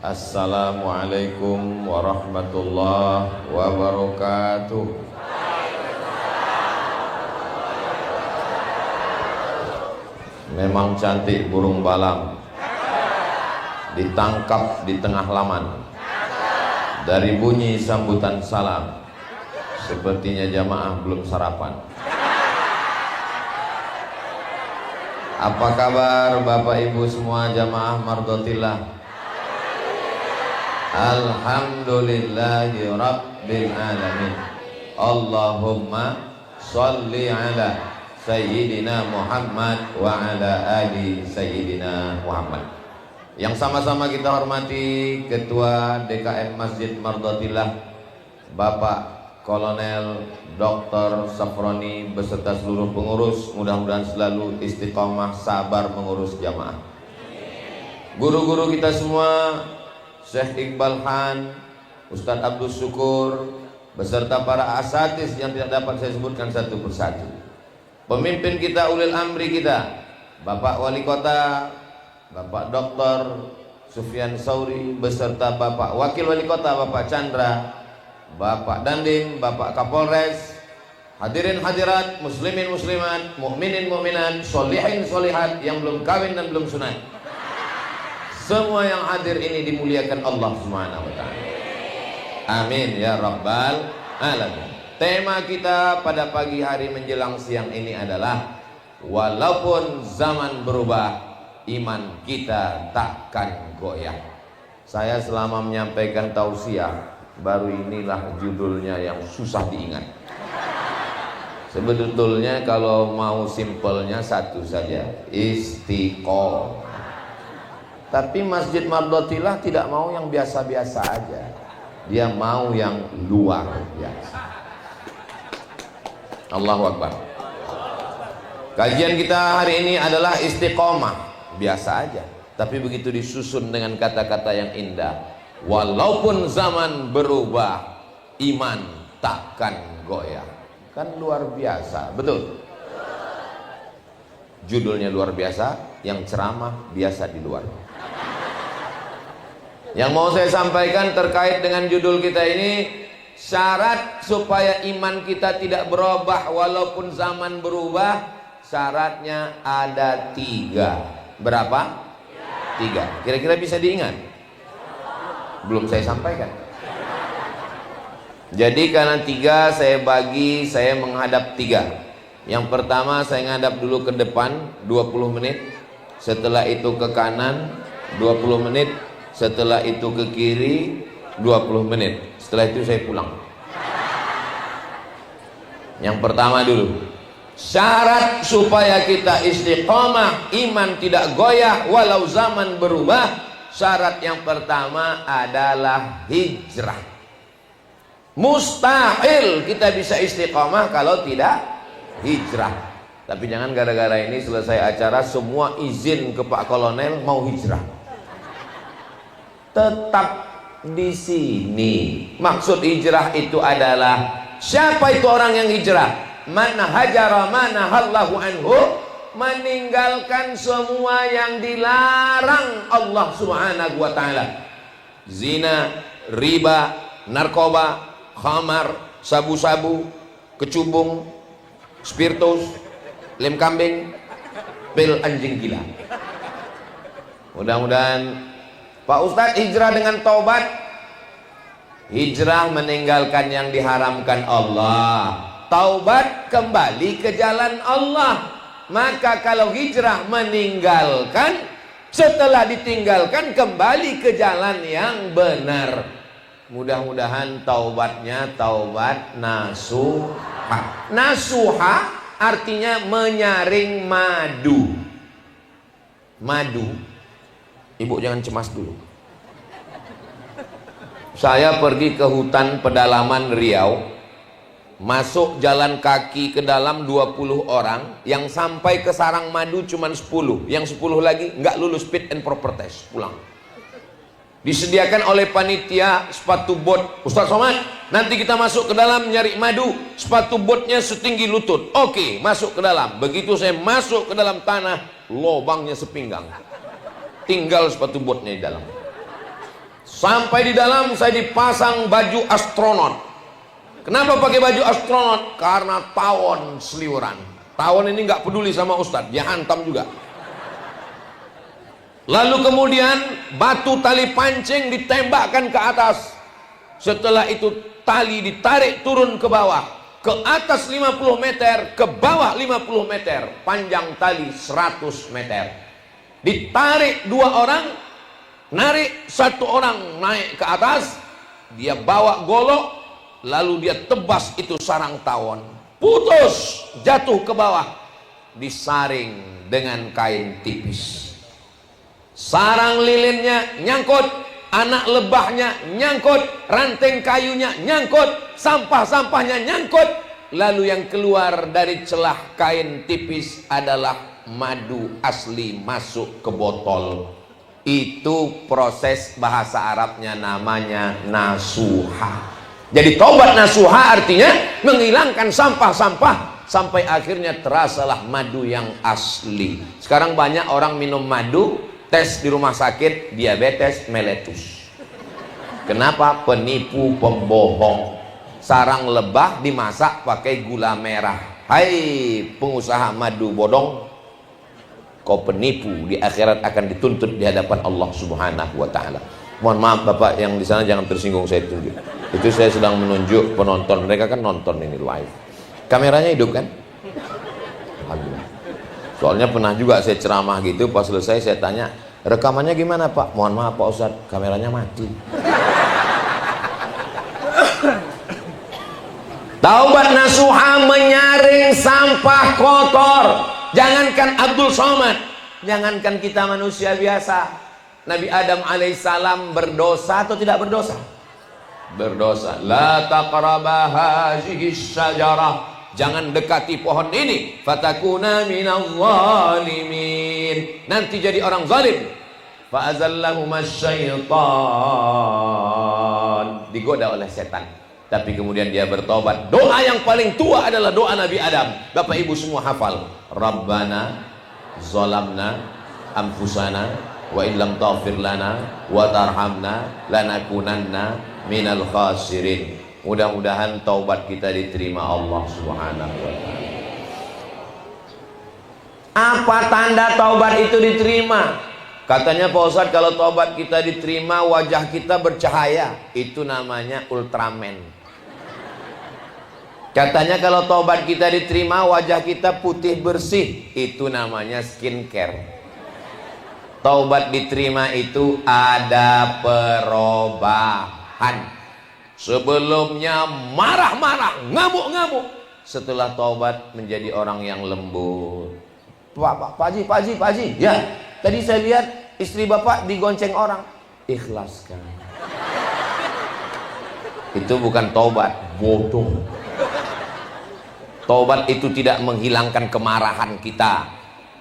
Assalamualaikum warahmatullahi wabarakatuh. Memang cantik burung balang, ditangkap di tengah laman. Dari bunyi sambutan salam, sepertinya jamaah belum sarapan. Apa kabar Bapak Ibu semua jamaah Mardotillah? Alhamdulillahi Rabbil Alamin. Allahumma salli ala Sayyidina Muhammad wa ala ali Sayyidina Muhammad. Yang sama-sama kita hormati Ketua DKM Masjid Mardotillah Bapak Kolonel Dr. Safroni beserta seluruh pengurus, mudah-mudahan selalu istiqomah sabar mengurus jamaah. Guru-guru kita semua, Syekh Iqbal Han, Ustadz Abdul Syukur, beserta para asatiz yang tidak dapat saya sebutkan satu persatu. Pemimpin kita, ulil amri kita, Bapak Wali Kota, Bapak Dr. Sufyan Sauri, beserta Bapak Wakil Wali Kota, Bapak Chandra, Bapak Dandim, Bapak Kapolres, hadirin hadirat, muslimin muslimat, mukminin mukminat, solihin solihat yang belum kawin dan belum sunat. Semua yang hadir ini dimuliakan Allah Subhanahu wa taala. Amin ya rabbal alamin. Tema kita pada pagi hari menjelang siang ini adalah walaupun zaman berubah, iman kita takkan goyah. Saya selama menyampaikan tausiah, baru inilah judulnya yang susah diingat. Sebetulnya kalau mau simpelnya satu saja, istiqomah. Tapi Masjid Mardotillah tidak mau yang biasa-biasa aja. Dia mau yang luar biasa. Allahu Akbar. Kajian kita hari ini adalah istiqomah. Biasa aja, tapi begitu disusun dengan kata-kata yang indah. Walaupun zaman berubah, iman takkan goyah. Kan luar biasa, betul? Judulnya luar biasa, yang ceramah biasa di luar. Yang mau saya sampaikan terkait dengan judul kita ini, syarat supaya iman kita tidak berubah walaupun zaman berubah, syaratnya ada 3. Berapa? 3. Kira-kira bisa diingat? Belum saya sampaikan. Jadi karena 3 saya bagi, saya menghadap 3. Yang pertama saya menghadap dulu ke depan 20 menit, setelah itu ke kanan 20 menit, setelah itu ke kiri 20 menit, setelah itu saya pulang. Yang pertama dulu, syarat supaya kita istiqomah, iman tidak goyah walau zaman berubah, syarat yang pertama adalah hijrah. Mustahil kita bisa istiqomah kalau tidak hijrah. Tapi jangan gara-gara ini selesai acara semua izin ke Pak Kolonel mau hijrah. Tetap di sini. Maksud hijrah itu adalah, siapa itu orang yang hijrah? Man hajara mana hallahu anhu, meninggalkan semua yang dilarang Allah Subhanahu wa taala. Zina, riba, narkoba, khamar, sabu-sabu, kecubung, spiritus, lem kambing, pil anjing gila. Mudah-mudahan Pak Ustadz hijrah dengan taubat. Hijrah meninggalkan yang diharamkan Allah, taubat kembali ke jalan Allah. Maka kalau hijrah meninggalkan, setelah ditinggalkan kembali ke jalan yang benar. Mudah-mudahan taubatnya taubat nasuha. Nasuha artinya menyaring madu. Madu, ibu jangan cemas dulu. Saya pergi ke hutan pedalaman Riau, masuk jalan kaki ke dalam 20 orang, yang sampai ke sarang madu cuma 10, yang 10 lagi nggak lulus fit and proper test, pulang. Disediakan oleh panitia sepatu bot. Ustaz Somad, nanti kita masuk ke dalam nyari madu, sepatu botnya setinggi lutut. Oke, masuk ke dalam. Begitu saya masuk ke dalam tanah, lobangnya sepinggang, tinggal sepatu botnya di dalam. Sampai di dalam saya dipasang baju astronot. Kenapa pakai baju astronot? Karena tawon seliuran. Tawon ini nggak peduli sama Ustadz, dia hantam juga. Lalu kemudian batu tali pancing ditembakkan ke atas. Setelah itu tali ditarik turun ke bawah, ke atas 50 meter, ke bawah 50 meter, panjang tali 100 meter. Ditarik 2 orang, narik 1 orang naik ke atas, dia bawa golok, lalu dia tebas itu sarang tawon, putus, jatuh ke bawah, disaring dengan kain tipis. Sarang lilinnya nyangkut, anak lebahnya nyangkut, ranting kayunya nyangkut, sampah-sampahnya nyangkut. Lalu yang keluar dari celah kain tipis adalah madu asli masuk ke botol. Itu proses bahasa Arabnya namanya nasuha. Jadi tobat nasuha artinya menghilangkan sampah-sampah sampai akhirnya terasalah madu yang asli. Sekarang banyak orang minum madu, tes di rumah sakit diabetes meletus. Kenapa? Penipu, pembohong. Sarang lebah dimasak pakai gula merah. Hai pengusaha madu bodong, kau penipu, di akhirat akan dituntut di hadapan Allah Subhanahu wa taala. Mohon maaf Bapak yang di sana jangan tersinggung saya tunjuk. Itu saya sedang menunjuk penonton, mereka kan nonton ini live. Kameranya hidup kan? Alhamdulillah. Soalnya pernah juga saya ceramah gitu, pas selesai saya tanya, rekamannya gimana Pak? Mohon maaf Pak Ustadz, kameranya mati. Taubat nasuha menyaring sampah kotor. Jangankan Abdul Somad, jangankan kita manusia biasa. Nabi Adam alaihissalam berdosa atau tidak berdosa? Berdosa. La taqraba hazihi syajarah. Jangan dekati pohon ini, fatakuna minadh zalimin. Nanti jadi orang zalim. Fa azallahuma syaitan. Digoda oleh setan. Tapi kemudian dia bertobat. Doa yang paling tua adalah doa Nabi Adam. Bapak Ibu semua hafal. Rabbana zalamna anfusana wa illam taghfir lana wa tarhamna lanakunanna minal khasirin. Mudah-mudahan taubat kita diterima Allah Subhanahu wa taala. Apa tanda taubat itu diterima? Katanya Pak Ustadz, kalau taubat kita diterima wajah kita bercahaya. Itu namanya Ultraman. Katanya kalau taubat kita diterima wajah kita putih bersih. Itu namanya skincare. Taubat diterima itu ada perubahan. Sebelumnya marah-marah, ngamuk-ngamuk. Setelah taubat menjadi orang yang lembut. Pak Haji. Ya, tadi saya lihat istri Bapak digonceng orang. Ikhlaskan. Itu bukan taubat, bodoh. Taubat itu tidak menghilangkan kemarahan kita.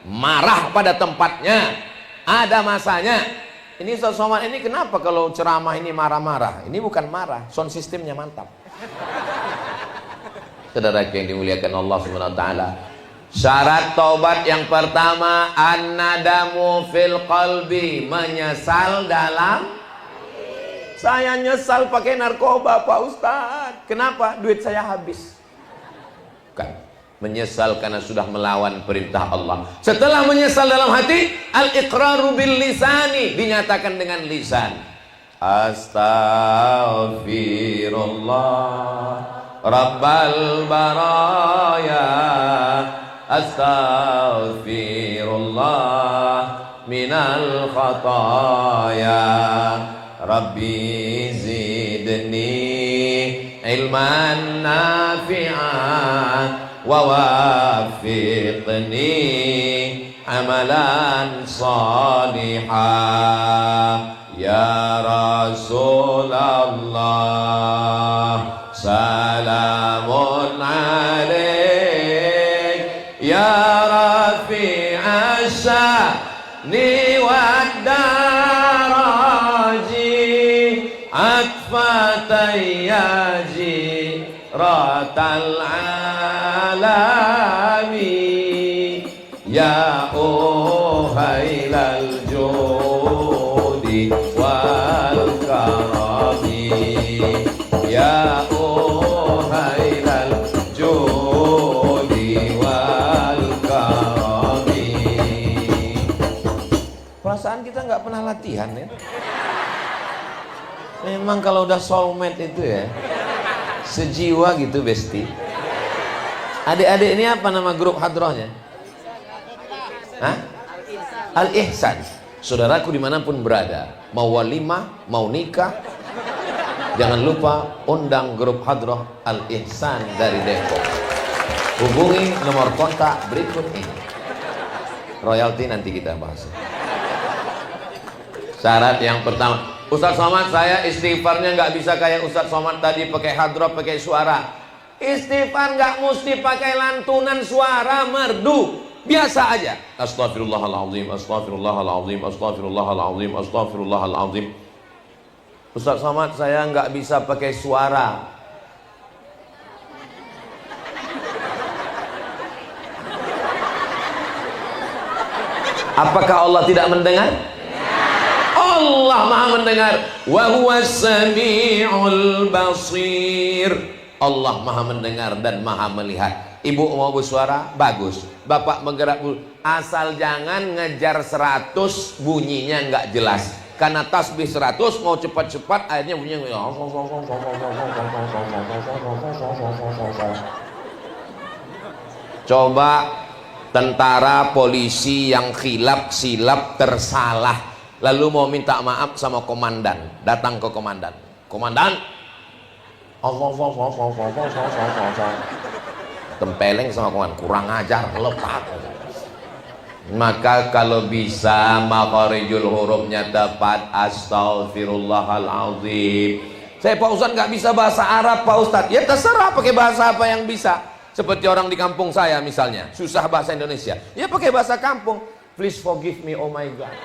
Marah pada tempatnya, ada masanya. Ini Ustaz Somad ini kenapa kalau ceramah ini marah-marah? Ini bukan marah, sound sistemnya mantap. Saudara yang dimuliakan Allah Subhanahu wa taala. Syarat taubat yang pertama, an-nadamu fil qalbi, menyesal dalam. Saya nyesal pakai narkoba Pak Ustaz. Kenapa? Duit saya habis. Bukan. Menyesal karena sudah melawan perintah Allah. Setelah menyesal dalam hati, al-iqraru bil lisani, dinyatakan dengan lisan. Astaghfirullah Rabbal baraya, astaghfirullah minal khataya, Rabbi zidni ilman nafi'an ووافقني عملا صالحا يا رسول الله سلام عليك يا رفيع الشأن والدرج عطفة يجي ratal alami ya uhailal judi wal latihan ya. Memang kalau udah soulmate itu ya, sejiwa gitu besti. Adik-adik ini apa nama grup hadrohnya? Hah? Al-Ihsan. Saudaraku dimanapun berada, mau walimah, mau nikah, jangan lupa undang grup hadroh Al-Ihsan dari Depok. Hubungi nomor kontak berikut ini. Royalti nanti kita bahas. Syarat yang pertama, Ustaz Somad, saya istighfarnya nggak bisa kayak Ustaz Somad tadi pakai hadroh, pakai suara. Istighfar nggak mesti pakai lantunan suara merdu, biasa aja. Astaghfirullahaladzim, astaghfirullahaladzim, astaghfirullahaladzim, astaghfirullahaladzim. Ustaz Somad, saya nggak bisa pakai suara. Apakah Allah tidak mendengar? Allah Maha mendengar. Wa huwas samiul basir. Allah Maha mendengar dan Maha melihat. Ibu mau bersuara bagus, bapak bergerak, asal jangan ngejar 100 bunyinya nggak jelas. Karena tasbih 100 mau cepat-cepat akhirnya bunyinya coba tentara polisi yang khilaf silap tersalah lalu mau minta maaf sama komandan, datang ke komandan, komandan, tempeleng sama komandan, kurang ajar, lepas. Maka kalau bisa makharijul hurufnya tepat, astaghfirullahaladzim. Saya Pak Ustadz nggak bisa bahasa Arab Pak Ustadz. Ya terserah pakai bahasa apa yang bisa. Seperti orang di kampung saya misalnya, susah bahasa Indonesia, ya pakai bahasa kampung. Please forgive me, oh my God.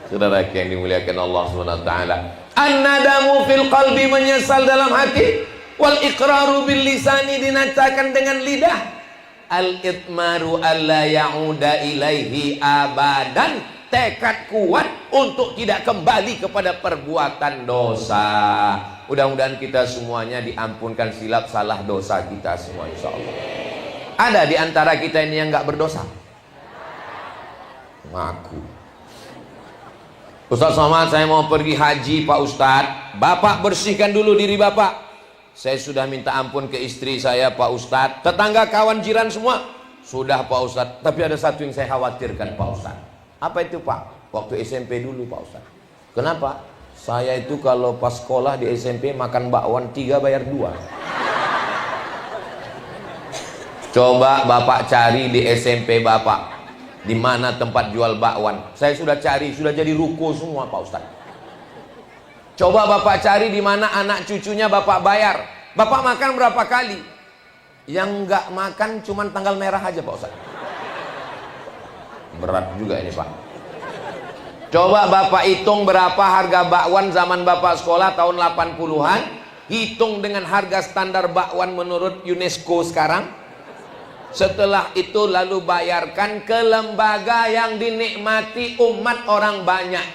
Saudara yang dimuliakan Allah SWT, an-nadamu fil qalbi, menyesal dalam hati, wal iqraru bil lisani, dinacakan dengan lidah, al-itmaru alla ya'uda ilaihi abadan, tekad kuat untuk tidak kembali kepada perbuatan dosa. Mudah-mudahan kita semuanya diampunkan silap salah dosa kita semua, insya Allah. Ada di antara kita ini yang nggak berdosa? Ngaku. Ustaz Somad, saya mau pergi haji Pak Ustadz. Bapak bersihkan dulu diri Bapak. Saya sudah minta ampun ke istri saya Pak Ustadz. Tetangga, kawan, jiran semua sudah Pak Ustadz. Tapi ada satu yang saya khawatirkan Pak Ustadz. Apa itu Pak? Waktu SMP dulu Pak Ustadz. Kenapa? Saya itu kalau pas sekolah di SMP makan bakwan 3 bayar 2. Coba Bapak cari di SMP Bapak, di mana tempat jual bakwan. Saya sudah cari, sudah jadi ruko semua Pak Ustadz. Coba Bapak cari di mana anak cucunya Bapak bayar. Bapak makan berapa kali? Yang nggak makan cuman tanggal merah aja Pak Ustadz. Berat juga ini Pak. Coba Bapak hitung berapa harga bakwan zaman Bapak sekolah tahun 80-an. Hitung dengan harga standar bakwan menurut UNESCO sekarang. Setelah itu lalu bayarkan ke lembaga yang dinikmati umat orang banyak.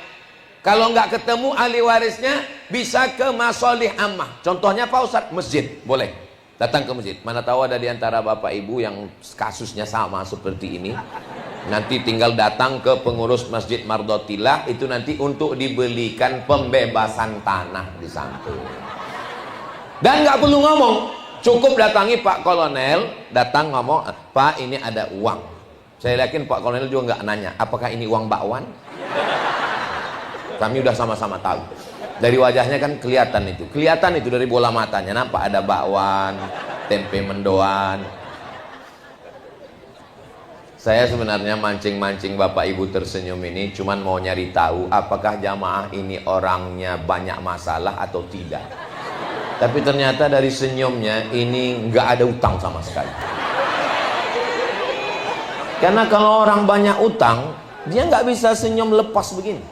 Kalau nggak ketemu ahli warisnya, bisa ke masolih ammah. Contohnya Pak Ustadz, masjid, boleh datang ke masjid. Mana tahu ada di antara bapak ibu yang kasusnya sama seperti ini. Nanti tinggal datang ke pengurus Masjid Mardotillah, itu nanti untuk dibelikan pembebasan tanah di samping. Dan nggak perlu ngomong, cukup datangi Pak Kolonel, datang ngomong, Pak ini ada uang. Saya yakin Pak Kolonel juga nggak nanya, apakah ini uang bakwan? Kami udah sama-sama tahu. Dari wajahnya kan kelihatan itu dari bola matanya. Nampak ada bakwan, tempe mendoan. Saya sebenarnya mancing-mancing Bapak Ibu tersenyum ini cuman mau nyari tahu apakah jamaah ini orangnya banyak masalah atau tidak. Tapi ternyata dari senyumnya ini nggak ada utang sama sekali. Karena kalau orang banyak utang, dia nggak bisa senyum lepas begini.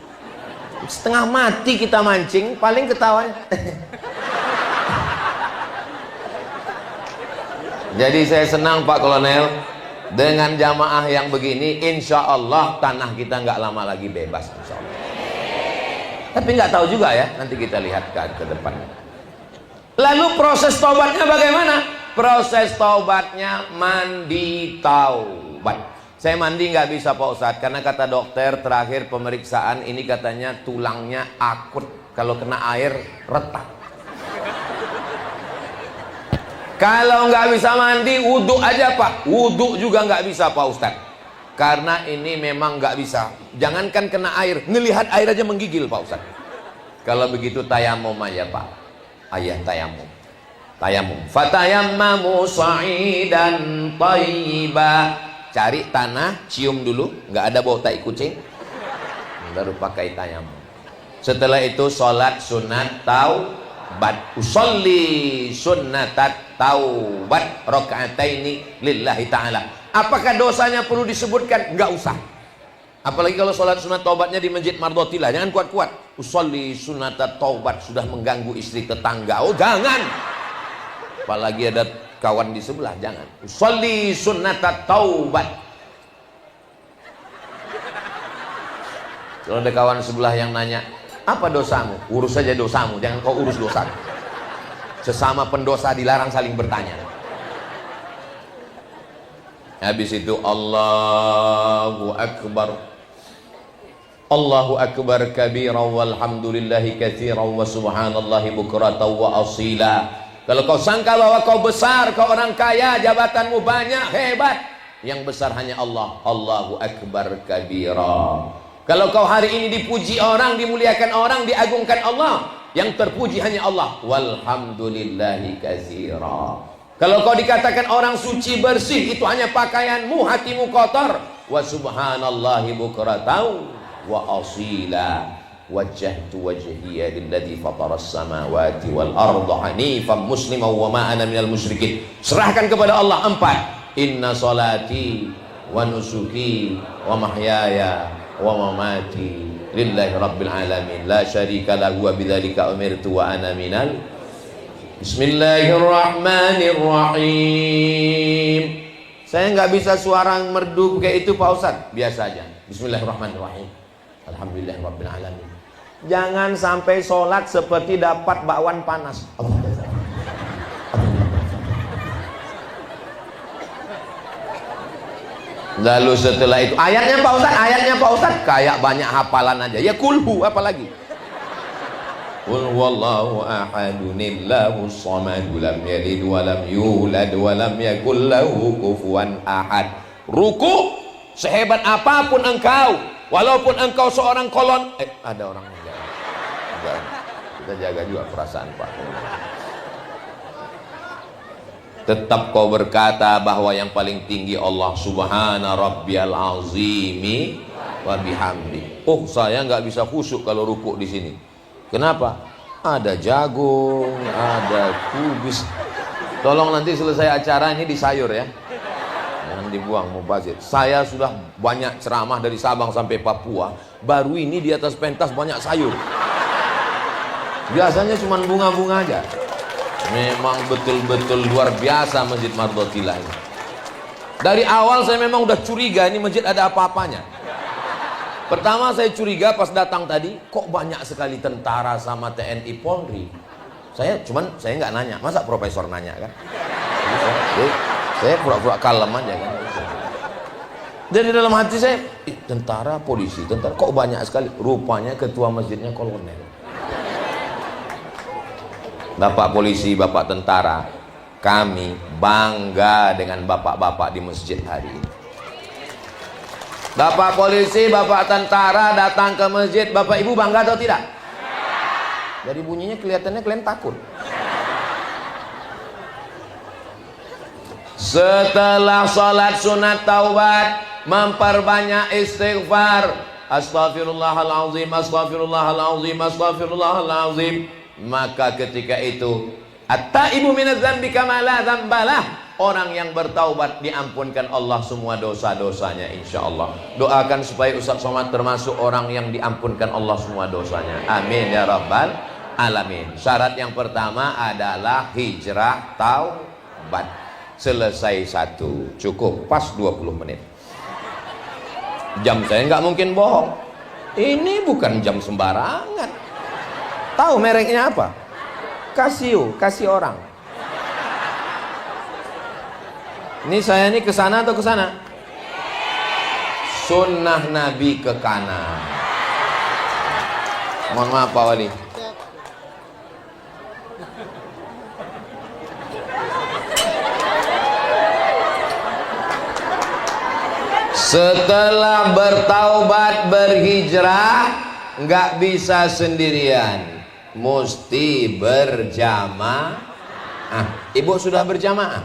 Setengah mati kita mancing, paling ketawanya. Jadi saya senang Pak Kolonel, dengan jamaah yang begini, insya Allah tanah kita nggak lama lagi bebas, insya Allah. Tapi nggak tahu juga ya, nanti kita lihat ke depan. Lalu proses taubatnya bagaimana? Proses taubatnya mandi taubat. Saya mandi nggak bisa Pak Ustadz, karena kata dokter terakhir pemeriksaan ini katanya tulangnya akut, kalau kena air retak. Kalau nggak bisa mandi, wudhu aja Pak. Wudhu juga nggak bisa Pak Ustadz, karena ini memang nggak bisa. Jangankan kena air, ngelihat air aja menggigil Pak Ustadz. Kalau begitu tayamum aja Pak. Ayah tayamum. Tayamum. Fatayammamu sa'idan thayyiba. Cari tanah, cium dulu, nggak ada bau tai kucing, baru pakai tayamum. Setelah itu sholat sunat taubat. Usolli sunnatat taubat rakaataini lillahi ta'ala. Apakah dosanya perlu disebutkan? Nggak usah. Apalagi kalau sholat sunat taubatnya di masjid Mardotilah, jangan kuat-kuat. Usolli sunnatat taubat, sudah mengganggu istri tetangga. Oh jangan. Apalagi ada kawan di sebelah, jangan. Usolli sunnatat taubat. Kalau ada kawan sebelah yang nanya, apa dosamu? Urus saja dosamu, jangan kau urus dosaku. Sesama pendosa dilarang saling bertanya. Habis itu Allahu Akbar. Allahu Akbar kabira walhamdulillahi katsiran wa subhanallahi bukratan wa asila. Kalau kau sangka bahwa kau besar, kau orang kaya, jabatanmu banyak, hebat, yang besar hanya Allah. Allahu Akbar kabira. Kalau kau hari ini dipuji orang, dimuliakan orang, diagungkan Allah, yang terpuji hanya Allah. Walhamdulillahi katsira. Kalau kau dikatakan orang suci bersih, itu hanya pakaianmu, hatimu kotor. Wa subhanallahi bukratan wa asila. Wajjahtu wajhiya lilladzi fataras samawati wal arda hanifan musliman wa ma ana minal musyrikin. Serahkan kepada Allah. 4. Inna salati wa nusuki wa mahyaya wa mamati lillahi rabbil alamin la syarika lahu wa bidzalika umirtu wa ana minal. Bismillahirrahmanirrahim. Saya nggak bisa suara merdu kayak itu Pak Ustadz, biasa aja. Bismillahirrahmanirrahim. Alhamdulillahirabbil alamin. Jangan sampai sholat seperti dapat bakwan panas. Lalu setelah itu ayatnya Pak Ustadz, kayak banyak hafalan aja. Ya kulhu apalagi. Qul huwallahu ahadun illahus samad lam yalid wa lam yulad wa lam yakul lahu kufuwan ahad. Ruku sehebat apapun engkau, walaupun engkau seorang kolon, ada orang yang kita jaga juga perasaan Pak. Tetap kau berkata bahwa yang paling tinggi Allah subhana rabbiyal azimi wa bihamdi. Oh saya nggak bisa khusyuk kalau rukuk di sini. Kenapa? Ada jagung, ada kubis. Tolong nanti selesai acara ini disayur ya. Jangan dibuang mubazir. Saya sudah banyak ceramah dari Sabang sampai Papua, baru ini di atas pentas banyak sayur. Biasanya cuma bunga-bunga aja. Memang betul-betul luar biasa Masjid Mardotilah ini. Dari awal saya memang udah curiga ini masjid ada apa-apanya. Pertama saya curiga pas datang tadi, kok banyak sekali tentara sama TNI Polri. Saya nggak nanya, masa profesor nanya kan? Saya pura-pura kalem aja kan. Dan di dalam hati saya, tentara, polisi, tentara, kok banyak sekali. Rupanya ketua masjidnya kolonel. Bapak polisi, bapak tentara, kami bangga dengan bapak-bapak di masjid hari ini. Bapak polisi, bapak tentara datang ke masjid, bapak ibu bangga atau tidak? Dari bunyinya kelihatannya kalian takut. Setelah sholat sunat taubat, memperbanyak istighfar. Astaghfirullahaladzim, astaghfirullahaladzim, astaghfirullahaladzim. Maka ketika itu at-taibu minadz dzambi kama la dzambalah, orang yang bertaubat diampunkan Allah semua dosa-dosanya insyaallah. Doakan supaya Ustaz Somad termasuk orang yang diampunkan Allah semua dosanya. Amin ya rabbal alamin. Syarat yang pertama adalah hijrah taubat. Selesai satu, cukup pas 20 menit. Jam saya nggak mungkin bohong. Ini bukan jam sembarangan. Tahu mereknya apa? Casio, kasih orang. Ini saya ini ke sana atau ke sana? sunnah Nabi ke kanan. Mohon maaf Pak Wali. Setelah bertaubat berhijrah nggak bisa sendirian, mesti berjamaah. Ibu sudah berjamaah?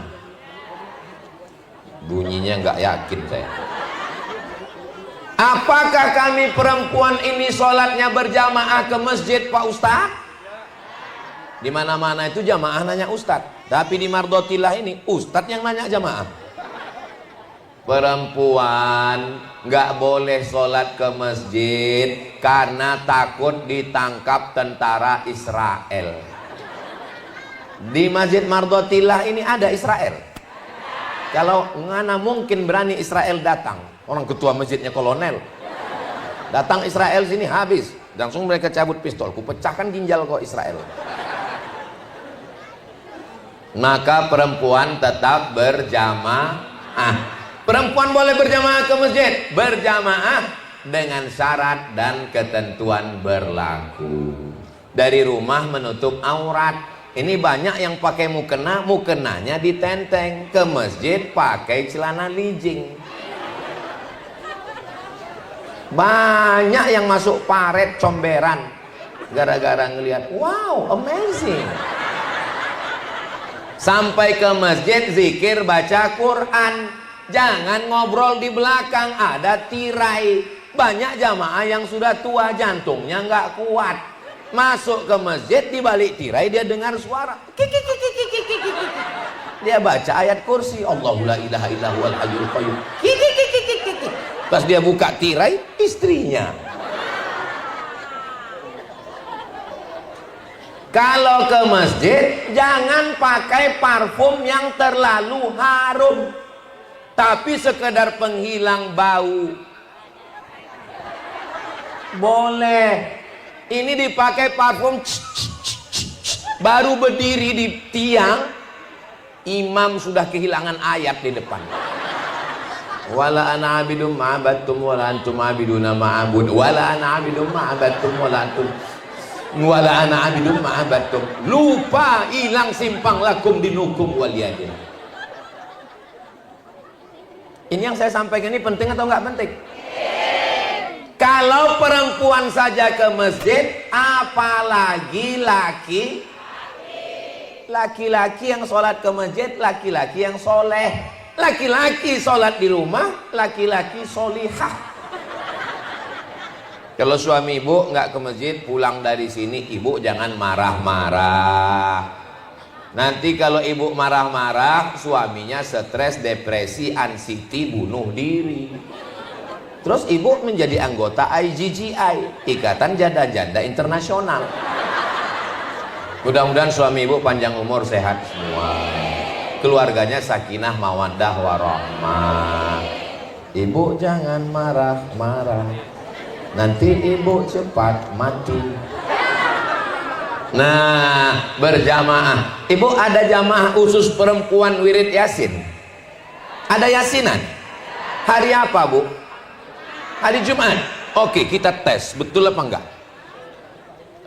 Bunyinya nggak yakin saya. Apakah kami perempuan ini sholatnya berjamaah ke masjid Pak Ustadz? Di mana-mana itu jamaah nanya Ustadz, tapi di Mardotillah ini Ustadz yang nanya jamaah. Perempuan nggak boleh sholat ke masjid karena takut ditangkap tentara Israel. Di Masjid Mardotillah ini ada Israel. Kalau mana mungkin berani Israel datang, orang ketua masjidnya kolonel datang Israel sini habis, langsung mereka cabut pistol, ku pecahkan ginjal kok Israel. Maka perempuan tetap berjamaah. Perempuan boleh berjamaah ke masjid, berjamaah dengan syarat dan ketentuan berlaku. Dari rumah menutup aurat. Ini banyak yang pakai mukena, mukenanya ditenteng. Ke masjid pakai celana lijing. Banyak yang masuk paret comberan gara-gara ngelihat, wow, amazing. Sampai ke masjid zikir baca Quran. Jangan ngobrol di belakang, ada tirai. Banyak jamaah yang sudah tua, jantungnya nggak kuat. Masuk ke masjid, di balik tirai dia dengar suara. Dia baca ayat kursi, Allahu la ilaha illa huwal hayyul qayyum. Pas dia buka tirai, istrinya. Kalau ke masjid, jangan pakai parfum yang terlalu harum. Tapi sekedar penghilang bau boleh. Ini dipakai parfum baru berdiri di tiang, imam sudah kehilangan ayat di depan. Wala ana abidum ma'abattum wala antum abiduna ma'abud. Wala ana abidum ma'abattum wala antum wala ana abidum ma'abattum. Lupa, hilang simpang lakum dinukum waliyadin. Ini yang saya sampaikan ini penting atau enggak penting? Kalau perempuan saja ke masjid, apalagi laki-laki yang sholat ke masjid, laki-laki yang soleh. Laki-laki sholat di rumah, laki-laki solihah. Kalau suami ibu nggak ke masjid, pulang dari sini ibu jangan marah-marah. Nanti kalau ibu marah-marah, suaminya stres, depresi, anxiety, bunuh diri. Terus ibu menjadi anggota IGGI, Ikatan Janda-Janda Internasional. Mudah-mudahan suami ibu panjang umur, sehat semua. Keluarganya sakinah, mawaddah, warahmah. Ibu jangan marah-marah, nanti ibu cepat mati. Nah, berjamaah. Ibu ada jamaah khusus perempuan wirid Yasin? Ada Yasinan? Hari apa Bu? Hari Jumat. Oke, kita tes, betul apa enggak?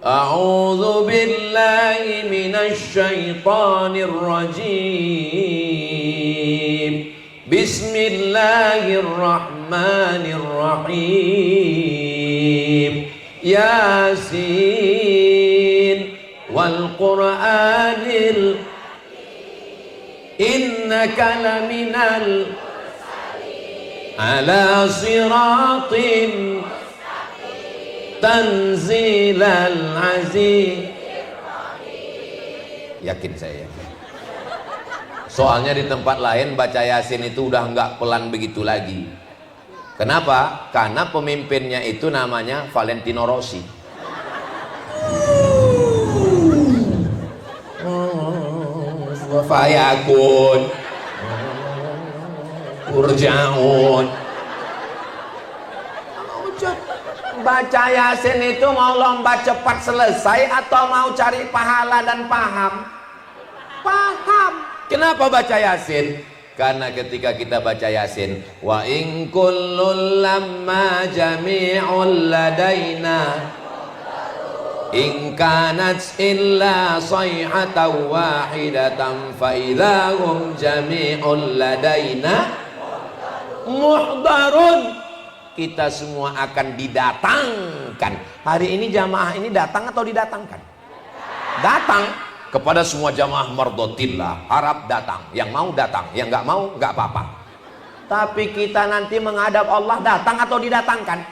A'udzu billahi minasy syaithanir rajim. Bismillahirrahmanirrahim. Yasin wal Qur'anil innaka laminal ala siratin tanzilal aziz. Yakin saya. Soalnya di tempat lain baca Yasin itu udah nggak pelan begitu lagi. Kenapa? Karena pemimpinnya itu namanya Valentino Rossi. Fayakun Urjaun. Baca Yasin itu mau lomba cepat selesai atau mau cari pahala dan paham? Paham. Kenapa baca Yasin? Karena ketika kita baca Yasin, wa in kullul lamma jami'ul ladaina in kanat illa sayhatan wahidatan fa idahum jami'ul ladaina muhdarun. Kita semua akan didatangkan. Hari ini jamaah ini datang atau didatangkan? Datang. Kepada semua jamaah mardotillah harap datang. Yang mau datang, yang nggak mau nggak apa-apa. Tapi kita nanti menghadap Allah datang atau didatangkan?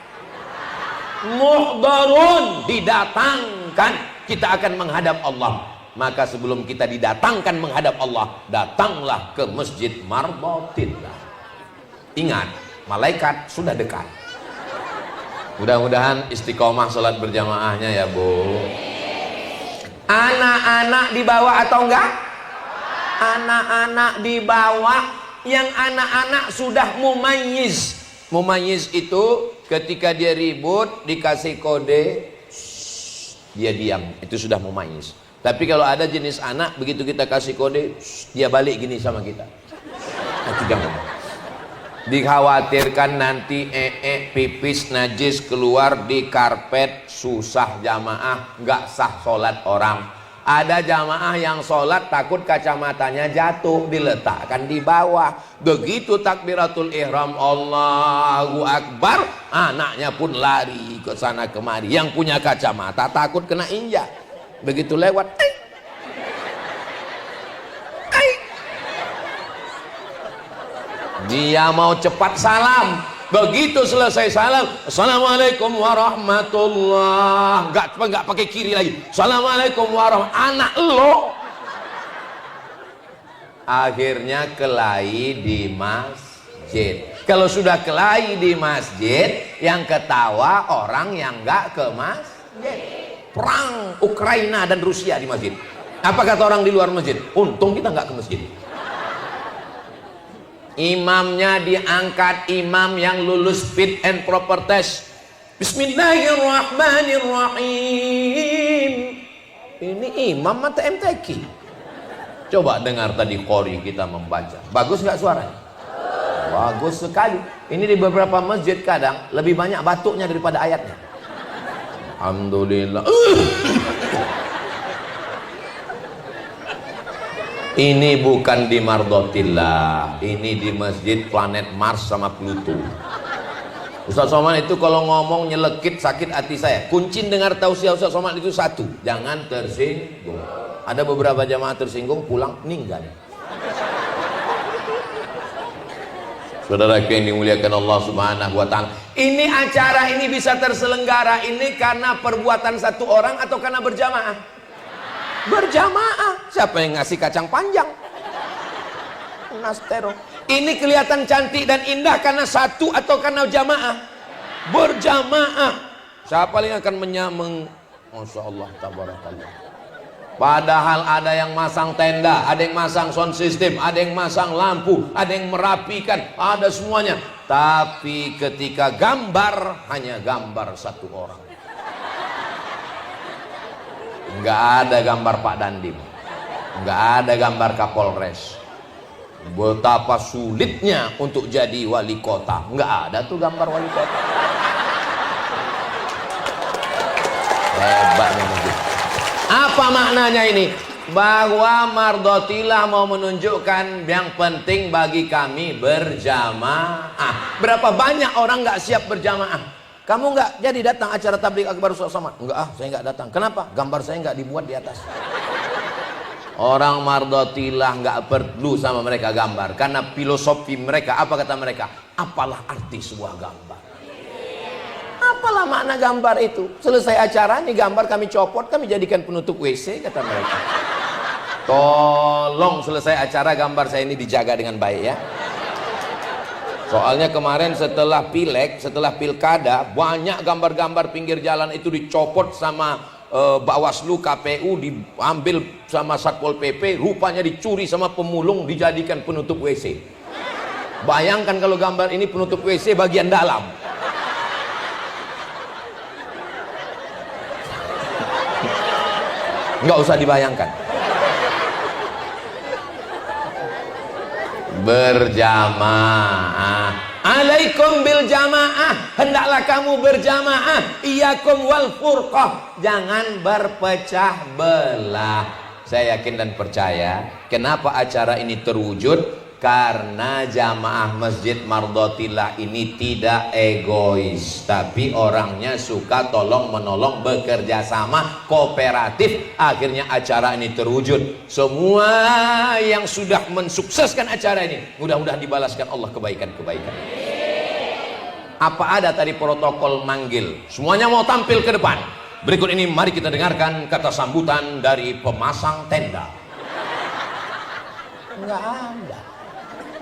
Muhdarun, didatangkan. Kita akan menghadap Allah. Maka sebelum kita didatangkan menghadap Allah, datanglah ke masjid mardotillah. Ingat, malaikat sudah dekat. Mudah-mudahan istiqomah sholat berjamaahnya ya Bu. Anak-anak dibawa atau enggak? Anak-anak dibawa. Yang anak-anak sudah mumayyiz. Mumayyiz itu ketika dia ribut dikasih kode, dia diam. Itu sudah mumayyiz. Tapi kalau ada jenis anak begitu kita kasih kode, dia balik gini sama kita. Tidak ngomong. Dikhawatirkan nanti pipis najis keluar di karpet, susah jamaah, nggak sah sholat orang. Ada jamaah yang sholat takut kacamatanya jatuh, diletakkan di bawah. Begitu takbiratul ihram Allahu Akbar, anaknya pun lari ke sana kemari. Yang punya kacamata takut kena injak, begitu lewat dia mau cepat salam. Begitu selesai salam, assalamualaikum warahmatullah, nggak pakai kiri lagi, assalamualaikum warahmatullah. Anak lo akhirnya kelahi di masjid. Kalau sudah kelahi di masjid, yang ketawa orang yang nggak ke masjid. Perang Ukraina dan Rusia di masjid. Apa kata orang di luar masjid? Untung kita nggak ke masjid. Imamnya diangkat, imam yang lulus fit and proper test. Bismillahirrahmanirrahim. Ini imam atau MTQ? Coba dengar tadi qori kita membaca. Bagus nggak suaranya? Bagus sekali. Ini di beberapa masjid kadang lebih banyak batuknya daripada ayatnya. Alhamdulillah. Ini bukan di Mardotillah, ini di masjid planet Mars sama Pluto. Ustaz Somad itu kalau ngomong nyelekit sakit hati saya. Kuncin dengar tausiah Ustaz Somad itu satu, jangan tersinggung. Ada beberapa jamaah tersinggung pulang meninggal. Saudara yang dimuliakan Allah Subhanahu wa taala. Ini acara ini bisa terselenggara ini karena perbuatan satu orang atau karena berjamaah? Berjamaah. Siapa yang ngasih kacang panjang? Nastero. Ini kelihatan cantik dan indah karena satu atau karena jamaah? Berjamaah. Siapa yang akan menyameng? Masya Allah, tabarakallah. Padahal ada yang masang tenda, ada yang masang sound system, ada yang masang lampu, ada yang merapikan, ada semuanya. Tapi ketika gambar, hanya gambar satu orang. Nggak ada gambar Pak Dandim, nggak ada gambar Kapolres. Betapa sulitnya untuk jadi wali kota, nggak ada tuh gambar wali kota. Hebatnya mungkin. Apa maknanya ini? Bahwa Mardotillah mau menunjukkan yang penting bagi kami berjamaah. Berapa banyak orang nggak siap berjamaah? Kamu nggak jadi datang acara tabligh akbar Ustaz Somad? Enggak, saya nggak datang. Kenapa? Gambar saya nggak dibuat di atas. Orang Mardotillah nggak perlu sama mereka gambar, karena filosofi mereka apa kata mereka? Apalah arti sebuah gambar? Apalah makna gambar itu? Selesai acara nih gambar kami copot, kami jadikan penutup WC kata mereka. Tolong selesai acara gambar saya ini dijaga dengan baik ya. Soalnya kemarin setelah pileg, setelah pilkada, banyak gambar-gambar pinggir jalan itu dicopot sama Bawaslu, KPU, diambil sama Satpol PP, rupanya dicuri sama pemulung, dijadikan penutup WC. Bayangkan kalau gambar ini penutup WC bagian dalam. Nggak usah dibayangkan. berjamaah. Alaikum bil jamaah, hendaklah kamu berjamaah. Iyakum wal furqah, jangan berpecah belah. Saya yakin dan percaya, kenapa acara ini terwujud? Karena jamaah Masjid Mardhotillah ini tidak egois, tapi orangnya suka tolong menolong, bekerja sama, kooperatif. Akhirnya acara ini terwujud. Semua yang sudah mensukseskan acara ini, mudah-mudahan dibalaskan Allah kebaikan-kebaikan. Apa ada tadi protokol manggil? Semuanya mau tampil ke depan. Berikut ini mari kita dengarkan kata sambutan dari pemasang tenda. Enggak ada.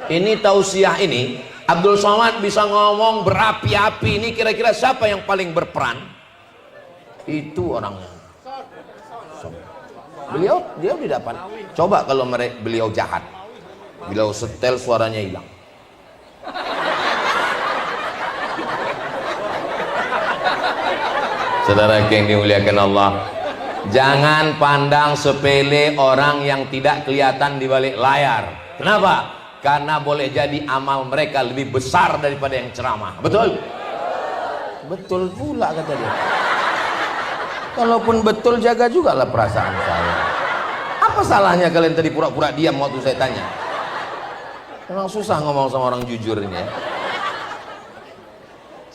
Ini tausiah ini, Abdul Somad bisa ngomong berapi-api. Ini kira-kira siapa yang paling berperan? Itu orangnya. Dia di depan. Coba kalau beliau jahat, beliau setel suaranya hilang. Saudara yang dimuliakan Allah, jangan pandang sepele orang yang tidak kelihatan di balik layar. Kenapa? Karena boleh jadi amal mereka lebih besar daripada yang ceramah. Betul? Betul pula kata dia. Kalaupun betul, jaga juga lah perasaan saya. Apa salahnya kalian tadi pura-pura diam waktu saya tanya? Memang susah ngomong sama orang jujur ini ya.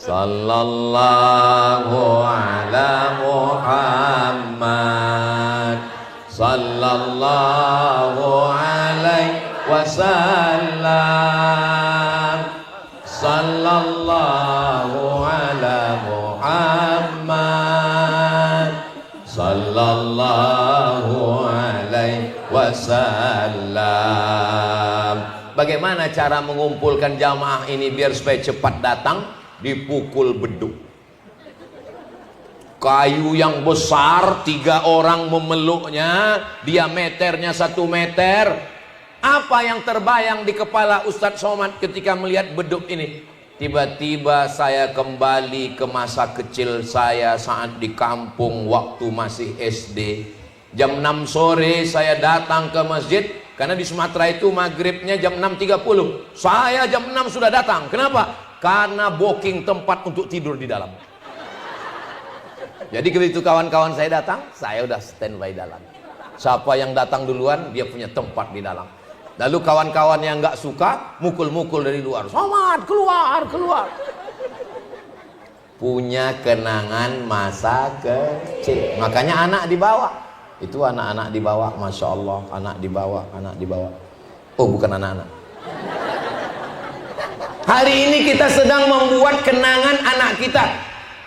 Sallallahu ala Muhammad, sallallahu alaihi wasallam, sallallahu ala Muhammad, sallallahu alaihi wasallam. Bagaimana cara mengumpulkan jamaah ini biar supaya cepat datang? Dipukul beduk. Kayu yang besar, 3 orang memeluknya, diameternya 1 meter. Apa yang terbayang di kepala Ustadz Somad ketika melihat beduk ini? Tiba-tiba saya kembali ke masa kecil saya saat di kampung waktu masih SD. Jam 6 sore saya datang ke masjid, karena di Sumatera itu maghribnya jam 6.30. Saya jam 6 sudah datang. Kenapa? Karena booking tempat untuk tidur di dalam. Jadi begitu kawan-kawan saya datang, saya udah standby dalam. Siapa yang datang duluan, dia punya tempat di dalam. Lalu kawan-kawan yang nggak suka, mukul-mukul dari luar. Somad, keluar, keluar. Punya kenangan masa kecil. Makanya anak dibawa. Itu anak-anak dibawa, Masya Allah. Anak dibawa, anak dibawa. Oh, bukan anak-anak. Hari ini kita sedang membuat kenangan anak kita.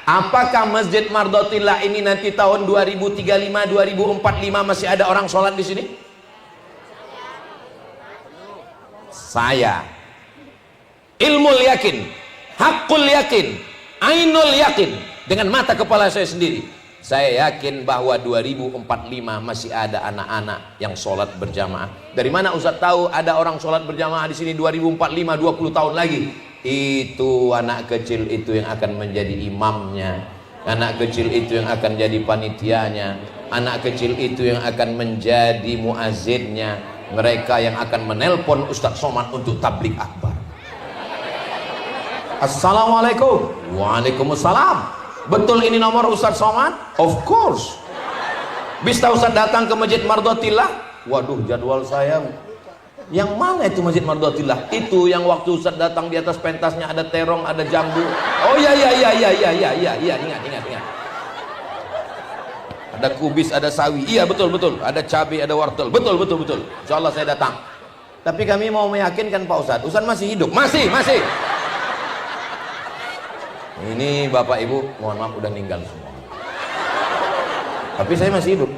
Apakah Masjid Mardhotillah ini nanti tahun 2035, 2045 masih ada orang sholat di sini? Saya ilmul yakin, hakul yakin, ainul yakin, dengan mata kepala saya sendiri, saya yakin bahwa 2045 masih ada anak-anak yang sholat berjamaah. Dari mana Ustaz tahu ada orang sholat berjamaah di sini 2045, 20 tahun lagi? Itu anak kecil itu yang akan menjadi imamnya, anak kecil itu yang akan jadi panitianya, anak kecil itu yang akan menjadi muazzinnya, mereka yang akan menelpon Ustaz Somad untuk tablik akbar. Assalamualaikum. Waalaikumsalam. Betul ini nomor Ustaz Somad? Of course. Bisa Ustaz datang ke Masjid Mardhotillah? Waduh, jadwal saya. Yang mana itu Masjid Mardhotillah? Itu yang waktu Ustaz datang di atas pentasnya ada terong, ada jambu. Oh iya, ingat. Ada kubis, ada sawi. Iya, betul. Ada cabai, ada wortel. Betul. Insyaallah saya datang. Tapi kami mau meyakinkan Pak Ustaz. Ustaz masih hidup? Masih. Ini Bapak Ibu, mohon maaf udah meninggal semua. Tapi saya masih hidup.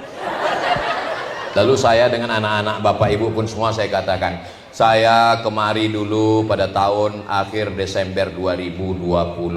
Lalu saya dengan anak-anak Bapak Ibu pun semua saya katakan, saya kemari dulu pada tahun akhir Desember 2024,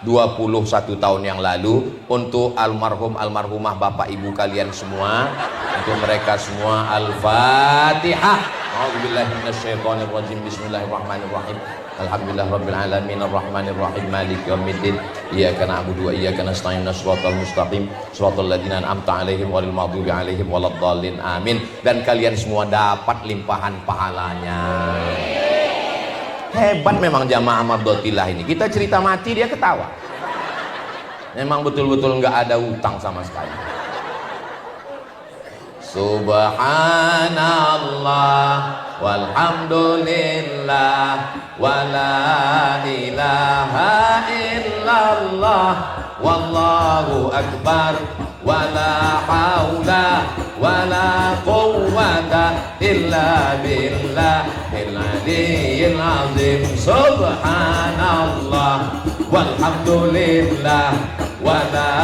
21 tahun yang lalu, untuk almarhumah Bapak Ibu kalian semua, untuk mereka semua. Al-Fatihah. A'udzubillahi minasyaitonirrajim. Bismillahirrahmanirrahim. Alhamdulillah rabbil alamin arrahmanir rahim maliki yaumiddin iyyaka na'budu wa iyyaka nasta'in shiratal mustaqim shiratal ladzina an'amta 'alaihim ghairil maghdubi 'alaihim waladdallin amin. Dan kalian semua dapat limpahan pahalanya. Hebat memang jamaah Mardotilah ini. Kita cerita mati dia ketawa. Memang betul-betul nggak ada utang sama sekali. Subhanallah walhamdulillah wala ilaha illallah wallahu akbar wala haula wala quwwata illa billahil aliyyil azim. Subhanallah walhamdulillah wala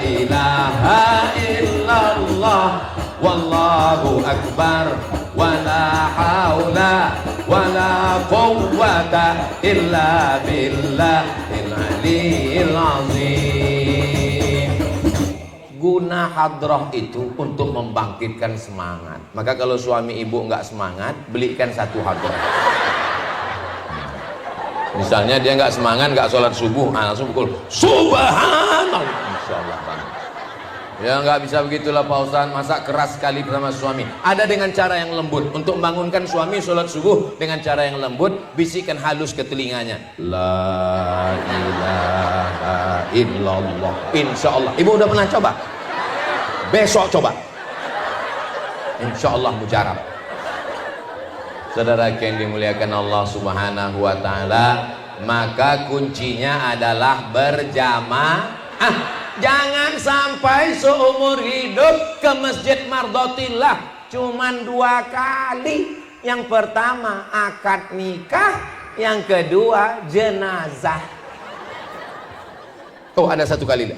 ilaha illallah wallahu akbar wala haula wala quwwata illa billahil aliyyil azim. Guna hadrah itu untuk membangkitkan semangat. Maka kalau suami ibu nggak semangat, belikan satu hadrah. Misalnya dia nggak semangat, nggak sholat subuh, langsung pukul subhanallah, insyaallah bangun. Ya nggak bisa begitulah Pak Ustaz, masa keras sekali bersama suami. Ada dengan cara yang lembut. Untuk membangunkan suami sholat subuh dengan cara yang lembut, bisikan halus ke telinganya, la ilaha illallah. Insya Allah. Ibu udah pernah coba? Besok coba. Insya Allah mujarab. Saudara yang dimuliakan Allah Subhanahu wa Ta'ala, maka kuncinya adalah berjamaah. Jangan sampai seumur hidup ke Masjid Mardotilah cuman 2 kali. Yang pertama akad nikah, yang kedua jenazah. Oh, ada satu lagi.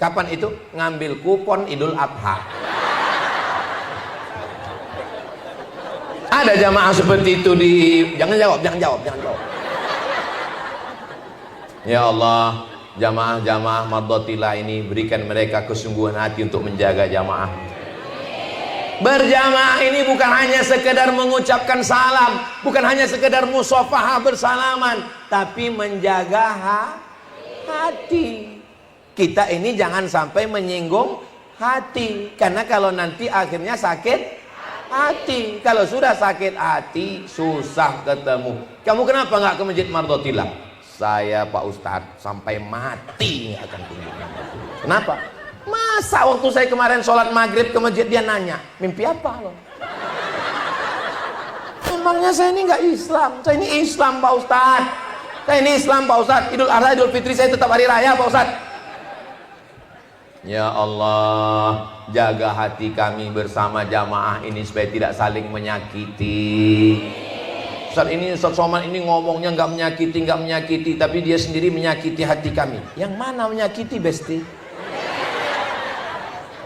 Kapan itu? Ngambil kupon Idul Adha. Ada jamaah seperti itu di... Jangan jawab. Ya Allah, jamaah Mardotilah ini berikan mereka kesungguhan hati untuk menjaga jamaah. Berjamaah ini bukan hanya sekedar mengucapkan salam, bukan hanya sekedar musafahah bersalaman, tapi menjaga hati. Kita ini jangan sampai menyinggung hati, karena kalau nanti akhirnya sakit hati. Kalau sudah sakit hati, susah ketemu. Kamu kenapa nggak ke Masjid Mardotilah? Saya Pak Ustadz sampai mati nggak akan kunjungi. Kenapa? Masa waktu saya kemarin sholat maghrib ke masjid dia nanya, mimpi apa lo? Emangnya saya ini nggak Islam? Saya ini Islam Pak Ustadz. Saya ini Islam Pak Ustadz. Idul Adha, Idul Fitri saya tetap hari raya Pak Ustadz. Ya Allah, jaga hati kami bersama jamaah ini supaya tidak saling menyakiti. Ustaz ini, Ustaz Somad ini ngomongnya nggak menyakiti, tapi dia sendiri menyakiti hati kami. Yang mana menyakiti, Besti?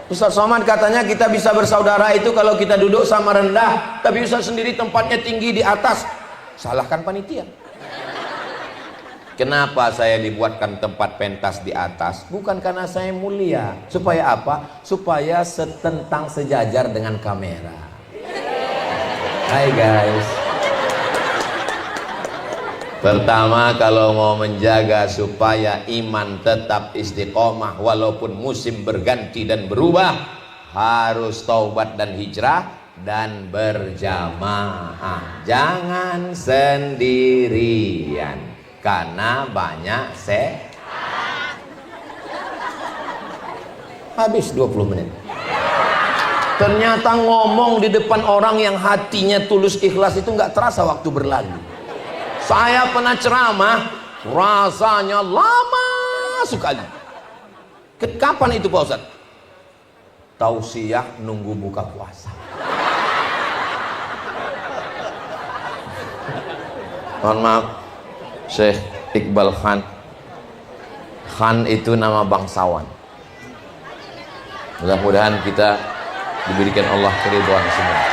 Ustaz Somad katanya kita bisa bersaudara itu kalau kita duduk sama rendah, tapi Ustaz sendiri tempatnya tinggi di atas. Salahkan panitia. Kenapa saya dibuatkan tempat pentas di atas? Bukan karena saya mulia. Supaya apa? Supaya setentang sejajar dengan kamera. Hai guys. Pertama, kalau mau menjaga supaya iman tetap istiqomah walaupun musim berganti dan berubah, harus taubat dan hijrah dan berjamaah. Jangan sendirian. Karena banyak habis 20 menit. Ternyata ngomong di depan orang yang hatinya tulus ikhlas itu nggak terasa waktu berlalu. Saya pernah ceramah, rasanya lama sekali. Kapan itu Pak Ustadz? Tausiah nunggu buka puasa. Mohon maaf, Syekh Iqbal Khan. Khan itu nama bangsawan. Mudah-mudahan kita diberikan Allah keridhaan semua.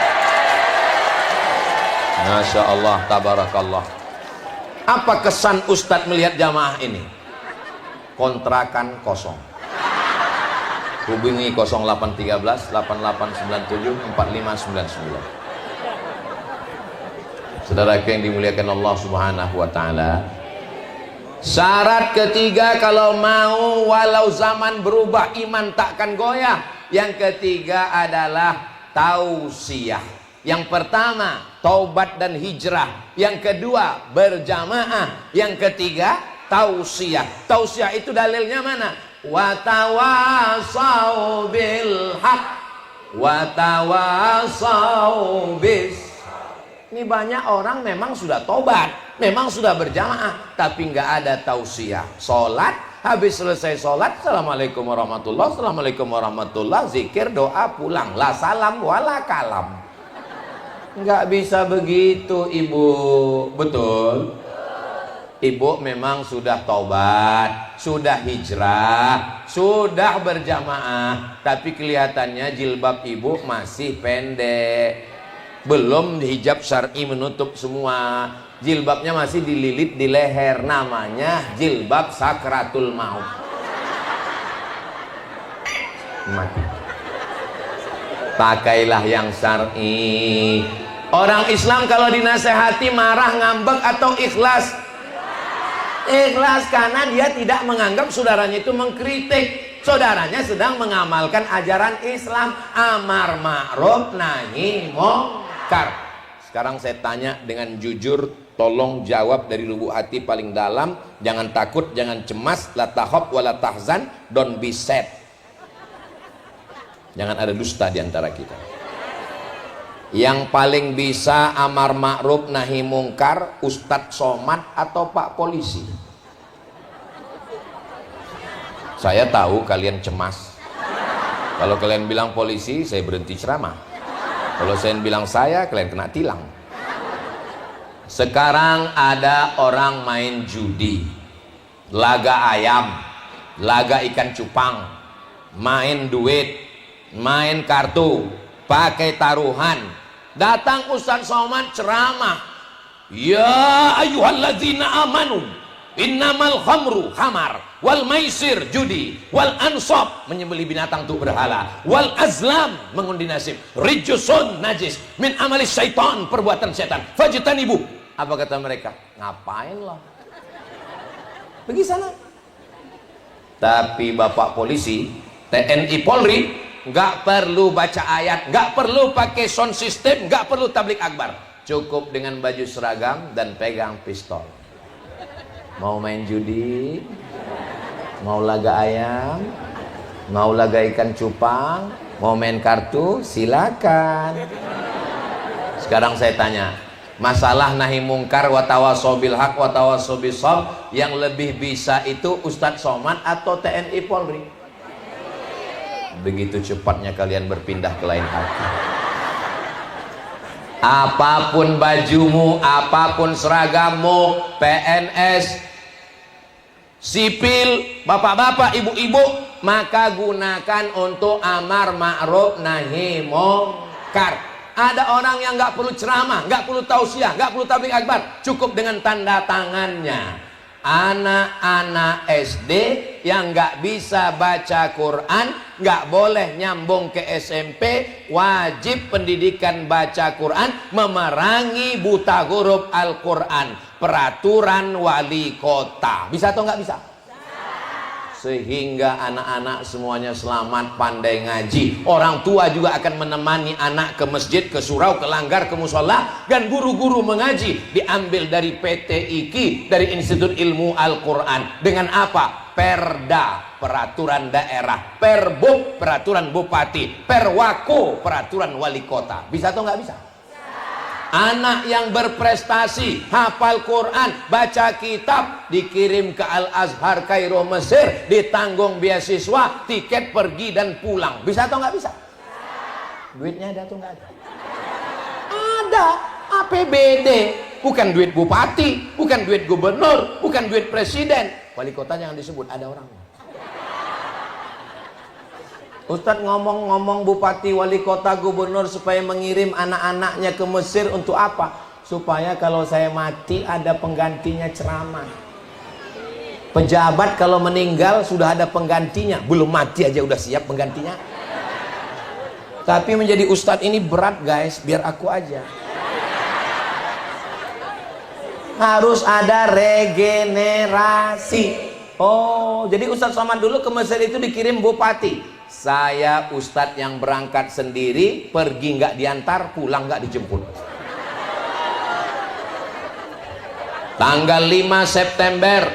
Masya Allah, tabarakallah. Apa kesan Ustadz melihat jamaah ini? Kontrakan kosong. Hubungi 0813 8897 4599. Saudaraku yang dimuliakan Allah Subhanahu wa taala, syarat ketiga kalau mau walau zaman berubah iman takkan goyah. Yang ketiga adalah tausiah. Yang pertama taubat dan hijrah, yang kedua berjamaah, yang ketiga tausiah. Tausiah itu dalilnya mana? Watawasau bil haq watawasau bis. Ini banyak orang memang sudah tobat, memang sudah berjamaah, tapi nggak ada tausiah. Sholat, habis selesai sholat, assalamualaikum warahmatullah, assalamualaikum warahmatullah, zikir, doa, pulang, la salam wala kalam. Nggak bisa begitu ibu, betul? Ibu memang sudah tobat, sudah hijrah, sudah berjamaah, tapi kelihatannya jilbab ibu masih pendek. Belum hijab syar'i menutup semua, jilbabnya masih dililit di leher, namanya jilbab sakratul maut. Mati. Pakailah yang syar'i. Orang Islam kalau dinasehati marah, ngambek atau ikhlas? Ikhlas, karena dia tidak menganggap saudaranya itu mengkritik. Saudaranya sedang mengamalkan ajaran Islam, amar ma'ruf nahi munkar. Sekarang saya tanya dengan jujur, tolong jawab dari lubuk hati paling dalam. Jangan takut, jangan cemas, la tahab wa la tahzan, don't be sad. Jangan ada dusta di antara kita. Yang paling bisa amar ma'ruf nahi mungkar, Ustadz Somad atau Pak Polisi? Saya tahu kalian cemas. Kalau kalian bilang polisi, saya berhenti ceramah. Kalau saya bilang saya, kalian kena tilang. Sekarang ada orang main judi, laga ayam, laga ikan cupang, main duit, main kartu, pakai taruhan. Datang Ustadz Somad ceramah, ya ayyuhalladzina amanu innamal khamru khamar wal maisir judi wal ansab menyembelih binatang untuk berhala wal azlam mengundi nasib rijsun najis min amalis syaitan perbuatan setan fajtanibu. Apa kata mereka? Ngapain lo? Pergi sana. Tapi Bapak Polisi, TNI Polri nggak perlu baca ayat, nggak perlu pakai sound system, nggak perlu tablik akbar, cukup dengan baju seragam dan pegang pistol. Mau main judi, mau laga ayam, mau laga ikan cupang, mau main kartu, silakan. Sekarang saya tanya, masalah nahi mungkar wa tawasau bil haq wa tawasau bis sabr, yang lebih bisa itu Ustadz Somad atau TNI Polri? Begitu cepatnya kalian berpindah ke lain hati. Apapun bajumu, apapun seragammu, PNS, sipil, bapak-bapak, ibu-ibu, maka gunakan untuk amar ma'ruf nahi munkar. Ada orang yang nggak perlu ceramah, nggak perlu tausiah, nggak perlu tabligh akbar, cukup dengan tanda tangannya. Anak-anak SD yang nggak bisa baca Quran nggak boleh nyambung ke SMP, wajib pendidikan baca Quran, memerangi buta huruf Al-Quran, peraturan wali kota. Bisa atau nggak bisa? Sehingga anak-anak semuanya selamat, pandai ngaji. Orang tua juga akan menemani anak ke masjid, ke surau, ke langgar, ke musola. Dan guru-guru mengaji diambil dari PT IKI, dari Institut Ilmu Al-Quran. Dengan apa? Perda, peraturan daerah. Perbuk, peraturan bupati. Perwako, peraturan wali kota. Bisa atau nggak bisa? Anak yang berprestasi, hafal Quran, baca kitab, dikirim ke Al-Azhar Kairo Mesir, ditanggung beasiswa, tiket pergi dan pulang. Bisa atau nggak bisa? Duitnya ada atau nggak ada? Ada. APBD, bukan duit bupati, bukan duit gubernur, bukan duit presiden. Wali kota jangan disebut, ada orangnya. Ustadz ngomong-ngomong bupati, wali kota, gubernur supaya mengirim anak-anaknya ke Mesir untuk apa? Supaya kalau saya mati ada penggantinya ceramah. Pejabat kalau meninggal sudah ada penggantinya, belum mati aja udah siap penggantinya. Tapi menjadi ustadz ini berat guys, biar aku aja. harus ada regenerasi. Oh, jadi Ustadz Somad dulu ke Mesir itu dikirim bupati. Saya Ustadz yang berangkat sendiri, pergi nggak diantar, pulang nggak dijemput. Tanggal 5 September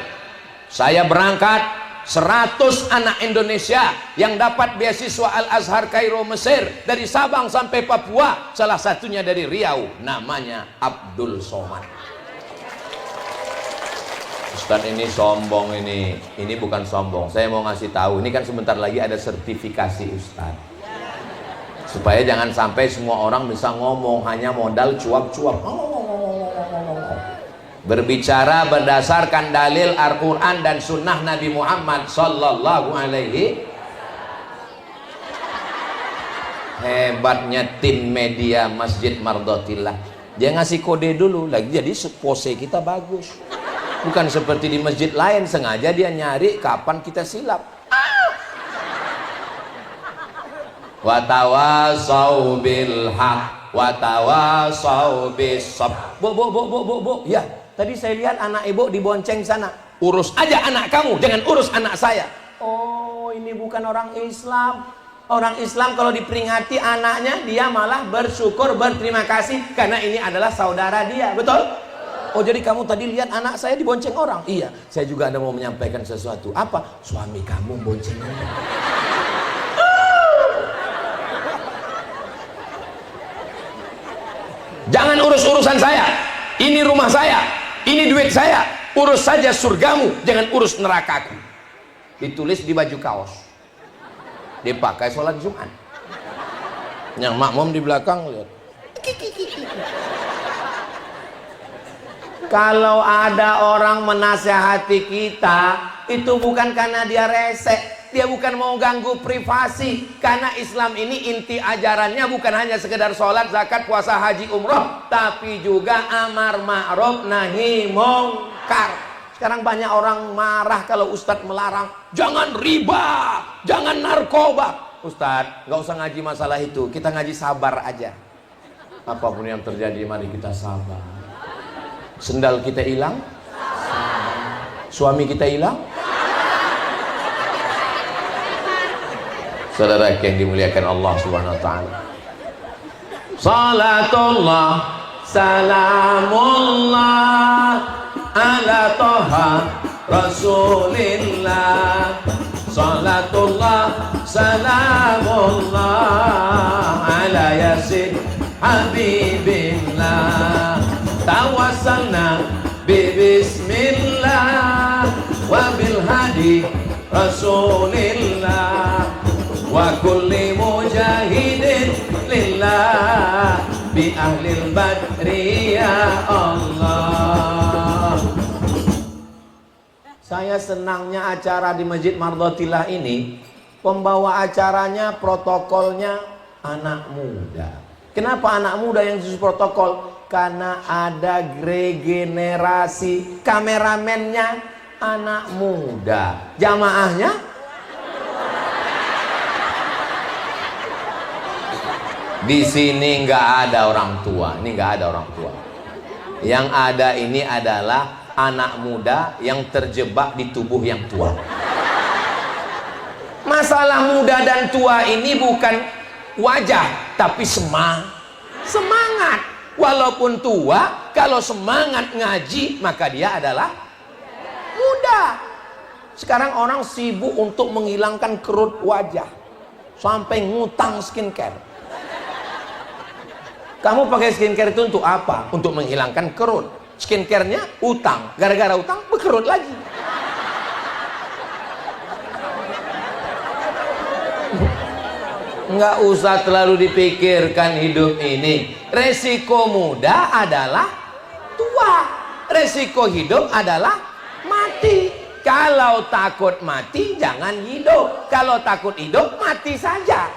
saya berangkat, 100 anak Indonesia yang dapat beasiswa Al-Azhar Kairo Mesir, dari Sabang sampai Papua, salah satunya dari Riau, namanya Abdul Somad. Ustadz ini sombong, ini bukan sombong, saya mau ngasih tahu, ini kan sebentar lagi ada sertifikasi Ustadz, supaya jangan sampai semua orang bisa ngomong hanya modal cuap-cuap, berbicara berdasarkan dalil Al-Quran dan Sunnah Nabi Muhammad Sallallahu Alaihi. Hebatnya tim media Masjid Mardotillah, dia ngasih kode dulu lagi, jadi pose kita bagus. Bukan seperti di masjid lain, sengaja dia nyari kapan kita silap. Watawasau bil haq, watawasau bis sabr. Bu. Ya, tadi saya lihat anak ibu dibonceng sana. Urus aja anak kamu, jangan urus anak saya. Oh, ini bukan orang Islam. Orang Islam kalau diperingati anaknya, dia malah bersyukur, berterima kasih karena ini adalah saudara dia. Betul? Oh, jadi kamu tadi lihat anak saya dibonceng orang? Iya, saya juga ada mau menyampaikan sesuatu. Apa? Suami kamu bonceng orang. Jangan urus urusan saya. Ini rumah saya, ini duit saya. Urus saja surgamu, jangan urus nerakaku. Ditulis di baju kaos, dipakai sholat Jumat. Yang makmum di belakang lihat. Kalau ada orang menasehati kita, itu bukan karena dia resek, dia bukan mau ganggu privasi. Karena Islam ini inti ajarannya bukan hanya sekedar sholat, zakat, puasa, haji, umroh, tapi juga amar ma'ruf nahi mungkar. Sekarang banyak orang marah kalau Ustadz melarang, jangan riba, jangan narkoba. Ustadz, nggak usah ngaji masalah itu, kita ngaji sabar aja. Apapun yang terjadi, mari kita sabar. Sendal kita hilang, suami kita hilang. Saudara yang dimuliakan Allah Subhanahu wa taala. Salatullah salamullah ala toha Rasulillah. Salatullah salamullah ala yasin habibillah. Tawassalna bismillah wa bil hadi Rasulillah wa kulli mujahidin lillah bi ahlil badri ya Allah. Saya senangnya acara di Masjid Mardotillah ini, pembawa acaranya protokolnya anak muda. Kenapa anak muda yang khusus protokol? Karena ada regenerasi. Kameramennya anak muda, jamaahnya di sini nggak ada orang tua. Ini nggak ada orang tua. Yang ada ini adalah anak muda yang terjebak di tubuh yang tua. Masalah muda dan tua ini bukan wajah, tapi semangat. Walaupun tua, kalau semangat ngaji, maka dia adalah muda. Sekarang orang sibuk untuk menghilangkan kerut wajah, sampai ngutang skincare. Kamu pakai skincare itu untuk apa? Untuk menghilangkan kerut. Skincare-nya utang, gara-gara utang berkerut lagi. Nggak usah terlalu dipikirkan hidup ini. Resiko muda adalah tua, resiko hidup adalah mati. Kalau takut mati jangan hidup, kalau takut hidup mati saja.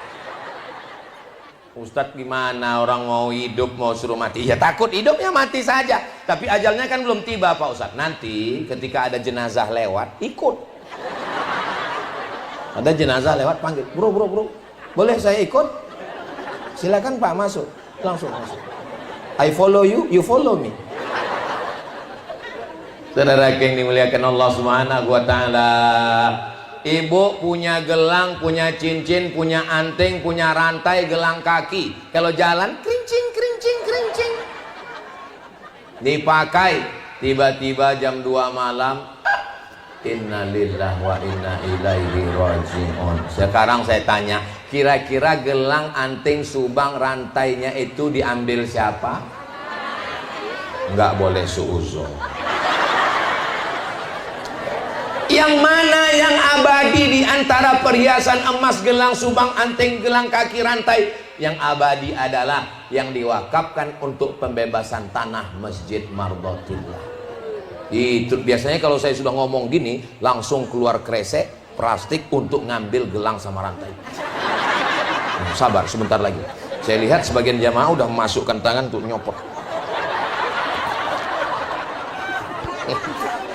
Ustadz, gimana orang mau hidup mau suruh mati? Ya takut hidupnya mati saja, tapi ajalnya kan belum tiba Pak Ustadz. Nanti ketika ada jenazah lewat, ikut. Ada jenazah lewat, panggil, bro, boleh saya ikut? Silakan Pak, masuk. Langsung masuk. I follow you, you follow me. Saudara yang dimuliakan Allah Subhanahu wa taala, ibu punya gelang, punya cincin, punya anting, punya rantai, gelang kaki. Kalau jalan kerincing kerincing kerincing. Dipakai, tiba-tiba jam 2 malam, innalillahi wa inna ilaihi raji'un. Sekarang saya tanya, kira-kira gelang, anting, subang, rantainya itu diambil siapa? Enggak boleh suuzon. Yang mana yang abadi di antara perhiasan emas, gelang, subang, anting, gelang kaki, rantai? Yang abadi adalah yang diwakafkan untuk pembebasan tanah Masjid Mardotillah. Itu biasanya kalau saya sudah ngomong gini, langsung keluar kresek plastik untuk ngambil gelang sama rantai. Sabar sebentar lagi. Saya lihat sebagian jamaah udah memasukkan tangan untuk nyopot.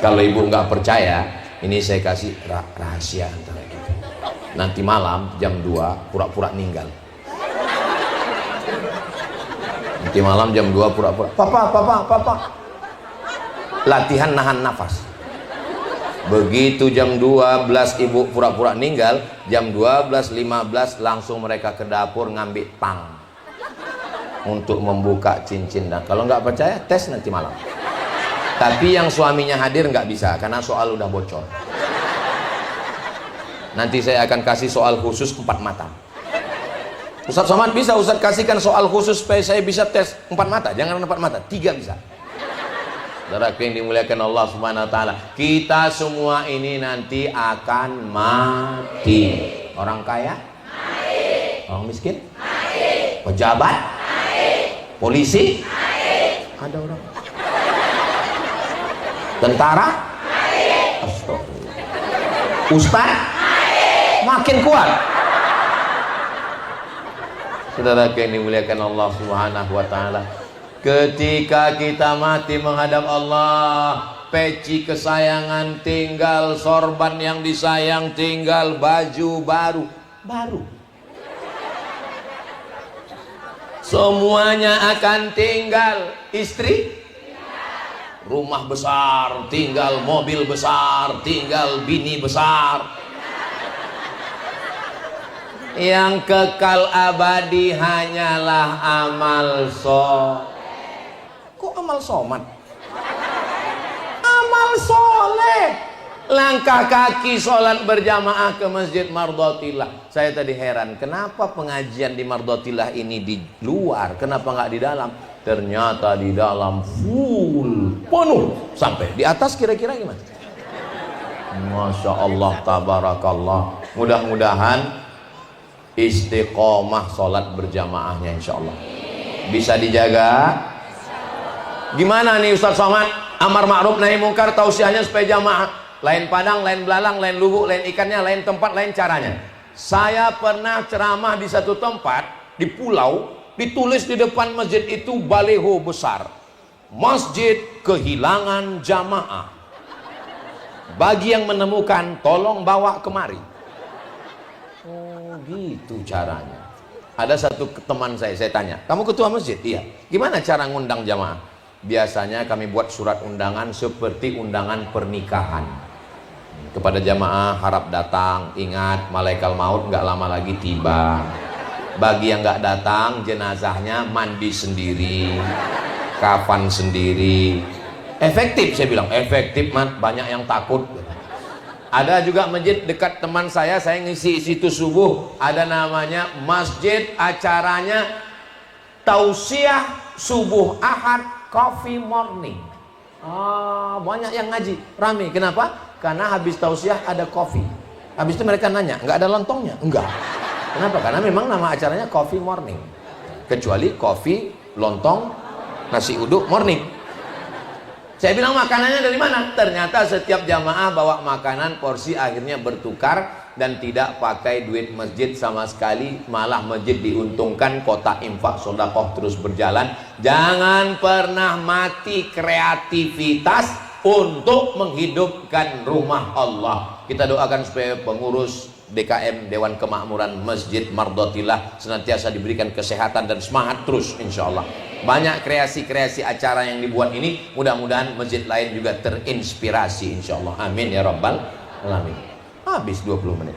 Kalau ibu nggak percaya, ini saya kasih rahasia antara kita. Nanti malam jam 2 pura-pura ninggal. Nanti malam jam 2 pura-pura, papa. Latihan nahan nafas. Begitu jam 12 ibu pura-pura ninggal, jam 12.15 langsung mereka ke dapur ngambil tang untuk membuka cincin. Dan kalau nggak percaya, tes nanti malam. Tapi yang suaminya hadir nggak bisa karena soal udah bocor. Nanti saya akan kasih soal khusus 4 mata. Ustadz Somad bisa Ustadz kasihkan soal khusus supaya saya bisa tes 4 mata. Jangan 4 mata, 3 bisa. Saudara yang dimuliakan Allah Subhanahu wa taala, kita semua ini nanti akan mati. Orang kaya? Mati. Orang miskin? Mati. Pejabat? Mati. Polisi? Mati. Ada orang tentara? Astagfirullah. Ustaz? Makin kuat. Saudara yang dimuliakan Allah Subhanahu wa taala, ketika kita mati menghadap Allah, peci kesayangan tinggal, sorban yang disayang tinggal, baju baru. Semuanya akan tinggal. Istri rumah besar, tinggal mobil besar, tinggal bini besar. Yang kekal abadi hanyalah amal soleh. Kok amal somat? Amal soleh. Langkah kaki sholat berjamaah ke Masjid Mardotillah. Saya tadi heran, kenapa pengajian di Mardotillah ini di luar, kenapa nggak di dalam? Ternyata di dalam full, penuh sampai di atas. Kira-kira gimana? Masya Allah, tabarakallah. Mudah-mudahan istiqomah sholat berjamaahnya insya Allah bisa dijaga. Gimana nih Ustadz Somad? Amar ma'ruf nahi mungkar tausiahnya supaya jamaah. Lain padang, lain belalang, lain lubuk, lain ikannya, lain tempat, lain caranya. Saya pernah ceramah di satu tempat di pulau. Ditulis di depan masjid itu baleho besar, masjid kehilangan jamaah. Bagi yang menemukan, tolong bawa kemari. Oh gitu caranya. Ada satu teman saya tanya, kamu ketua masjid? Iya. Gimana cara ngundang jamaah? Biasanya kami buat surat undangan seperti undangan pernikahan. Kepada jamaah, harap datang, ingat malaikat maut nggak lama lagi tiba. Bagi yang nggak datang, jenazahnya mandi sendiri, kafan sendiri. Efektif, saya bilang efektif, man. Banyak yang takut. Ada juga masjid dekat teman saya ngisi situ subuh, ada namanya masjid, acaranya tausiah subuh Ahad coffee morning. Banyak yang ngaji, rame. Kenapa? Karena habis tausiah ada kopi. Habis itu mereka nanya, nggak ada lontongnya? Enggak. Kenapa? Karena memang nama acaranya coffee morning. Kecuali kopi, lontong, nasi uduk morning. Saya bilang makanannya dari mana? Ternyata setiap jamaah bawa makanan, porsi akhirnya bertukar dan tidak pakai duit masjid sama sekali. Malah masjid diuntungkan, kota infak sedekah terus berjalan. Jangan pernah mati kreativitas untuk menghidupkan rumah Allah. Kita doakan supaya pengurus DKM Dewan Kemakmuran Masjid Mardotillah senantiasa diberikan kesehatan dan semangat terus insya Allah. Banyak kreasi-kreasi acara yang dibuat ini, mudah-mudahan masjid lain juga terinspirasi insyaallah. Amin ya rabbal alamin. Habis 20 menit.